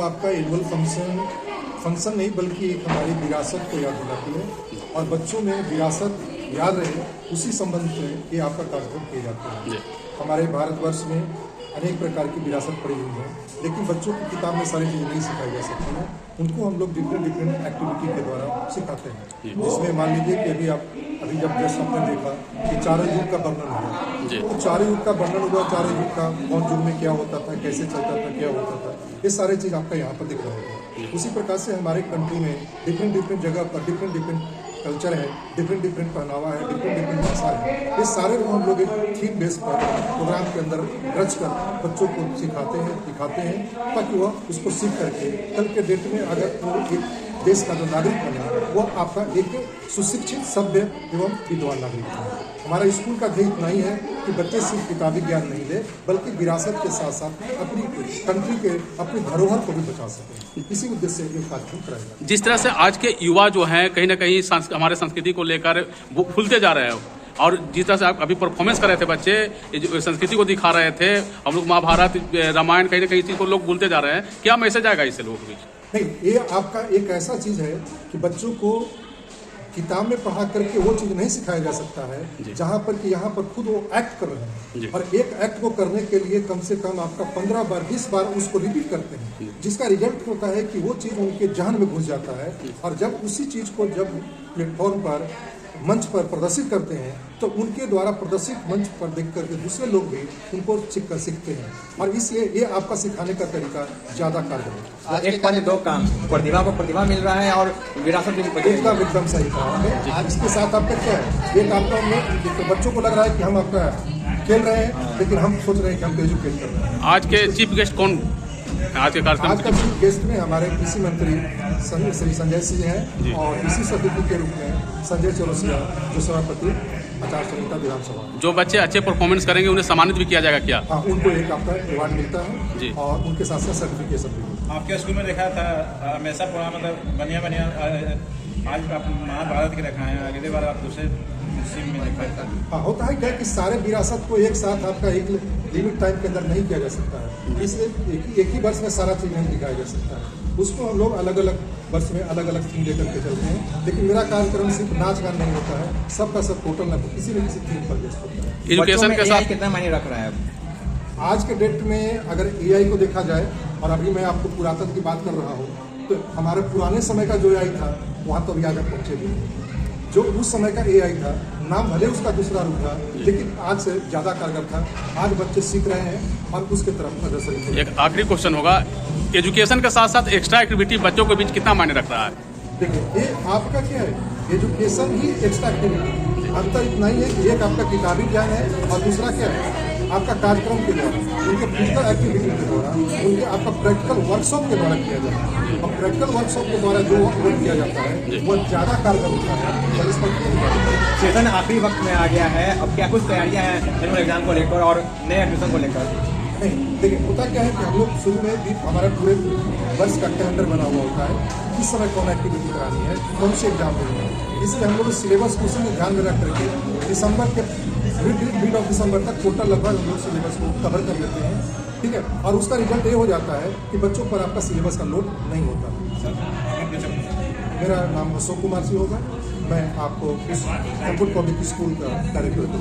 आपका annual function नहीं बल्कि एक हमारी विरासत को याद दिलाती है और बच्चों में विरासत याद रहे उसी संबंध में ये आपका कार्यक्रम किए जाते हैं। हमारे भारतवर्ष में अनेक प्रकार की विरासत पड़ी हुई है, लेकिन बच्चों की किताब में सारी चीज़ें नहीं सिखाई जा सकती हैं। उनको हम लोग डिफरेंट एक्टिविटी के द्वारा सिखाते हैं, जिसमें मान लीजिए कि अभी जब जैसे हमने देखा कि चारों युग का वर्णन हुआ, तो चारों युग का वर्णन हुआ, चारों युग का कौन युग में क्या होता था, कैसे चलता था, क्या होता था, ये सारे चीज़ आपका यहाँ पर दिख रहा है। उसी प्रकार से हमारे कंट्री में डिफरेंट जगह पर डिफरेंट कल्चर है, डिफरेंट पहनावा है, डिफरेंट भाषा है। ये सारे को हम लोग एक थीम बेस पर प्रोग्राम के अंदर रच कर बच्चों को सिखाते हैं, दिखाते हैं, ताकि वह उसको सीख करके कल के डेट में अगर वो एक देश का जो नागरिक बना वो आपका एक सुशिक्षित सभ्य एवं विद्वान नागरिक बना। हमारा स्कूल का ध्येय इतना ही है कि बच्चे सिर्फ किताबी ज्ञान नहीं दे बल्कि विरासत के साथ साथ अपनी कंट्री के अपनी धरोहर को भी बचा सकें। इसी उद्देश्य से ये कार्यक्रम कराएगा। जिस तरह से आज के युवा जो हैं कहीं ना कहीं हमारे संस्कृति को लेकर भूलते जा रहे हैं, और जिस तरह से आप अभी परफॉर्मेंस कर रहे थे बच्चे, जो संस्कृति को दिखा रहे थे, हम लोग महाभारत रामायण कहीं ना कहीं चीज़ को लोग भूलते जा रहे हैं, क्या मैसेज आएगा इससे लोगों के बीच? नहीं, ये आपका एक ऐसा चीज़ है कि बच्चों को किताब में पढ़ा करके वो चीज़ नहीं सिखाया जा सकता है जहाँ पर कि यहाँ पर खुद वो एक्ट कर रहे हैं, और एक एक्ट को करने के लिए कम से कम आपका 15 बार 20 बार उसको रिपीट करते हैं, जिसका रिजल्ट होता है कि वो चीज़ उनके जहन में घुस जाता है। और जब उसी चीज़ को जब प्लेटफॉर्म पर मंच पर प्रदर्शित करते हैं तो उनके द्वारा प्रदर्शित मंच पर देख करके दूसरे लोग भी उनको सीखते हैं, और इसलिए ये आपका सिखाने का तरीका ज़्यादा कारगर है। एक पानी दो काम, प्रतिभा को प्रतिभा मिल रहा है और विरासत भी एकदम सही कहा है। इसके साथ आपका क्या है, एक आपका तो बच्चों को लग रहा है कि हम आपका खेल रहे हैं, लेकिन हम सोच रहे हैं कि हम एजुकेट कर रहे हैं। आज के चीफ गेस्ट कौन आज के कार्यक्रम? आज का चीफ गेस्ट में हमारे कृषि मंत्री श्री संजय सिंह हैं, और इसी सदस्य के रूप में संजय चौरसिया जो सभापति आचार संहिता विधानसभा। जो बच्चे अच्छे परफॉर्मेंस करेंगे उन्हें सम्मानित भी किया जाएगा क्या? हाँ, उनको एक आपका अवार्ड मिलता है जी, और उनके साथ साथ सर्टिफिकेशन भी। आपके स्कूल में देखा था हमेशा पूरा मतलब बढ़िया आज आप महाभारत के रखा है, अगली बार आप दूसरे में देखा। हाँ, होता है क्या कि सारे विरासत को एक साथ आपका एक लिमिट टाइम के अंदर नहीं किया जा सकता है, इसलिए एक ही वर्ष में सारा चीज़ नहीं दिखाया जा सकता है। उसको हम लोग अलग अलग वर्ष में अलग अलग थीम लेकर के चलते हैं, लेकिन मेरा कार्यक्रम सिर्फ नाच गान नहीं होता है, सबका सब टोटल ना किसी न किसी थीम पर बेस्ड होता है। एजुकेशन के साथ कितना मायने रख रहा है आज के डेट में? अगर AI को देखा जाए, और अभी मैं आपको पुरातन की बात कर रहा हूँ, तो हमारे पुराने समय का जो AI था वहाँ तो अभी आगे पहुँचे भी नहीं। जो उस समय का AI था, नाम भले उसका दूसरा रूप था, लेकिन आज से ज़्यादा कारगर था। आज बच्चे सीख रहे हैं और उसके तरफ अग्रसर। एक आखिरी क्वेश्चन होगा, एजुकेशन के साथ साथ एक्स्ट्रा एक्टिविटी बच्चों के बीच कितना मायने रख रहा है? देखिए, ये आपका क्या है, एजुकेशन ही एक्स्ट्रा एक्टिविटी। अंतर इतना ही है कि एक आपका किताबी ज्ञान है और दूसरा क्या है आपका कार्यक्रम के द्वारा, उनके फिजिकल एक्टिविटी के द्वारा, उनके आपका प्रैक्टिकल वर्कशॉप के द्वारा किया जाता है। और प्रैक्टिकल वर्कशॉप के द्वारा जो वर्क किया जाता है वो ज़्यादा कारगर होता है और इस पर सेशन आखिरी वक्त में आ गया है। अब क्या कुछ तैयारियां हैं एनुअल एग्जाम को लेकर और नए एडमिशन को लेकर? नहीं, देखिए, होता क्या है कि हम लोग शुरू में भी हमारा पूरे वर्ष का कैलेंडर बना हुआ होता है, किस समय कौन एक्टिविटी करानी है, कौन से एग्जाम देनी है। इसलिए हम लोग सिलेबस को उसमें ध्यान में रख करके दिसंबर के मिड ऑफ दिसंबर तक टोटल लगभग हम लोग सिलेबस को कवर कर लेते हैं, ठीक है। और उसका रिजल्ट ये हो जाता है कि बच्चों पर आपका सिलेबस का लोड नहीं होता। मेरा नाम अशोक कुमार सिंह होगा, मैं आपको इस पब्लिक स्कूल का डायरेक्टर हूँ।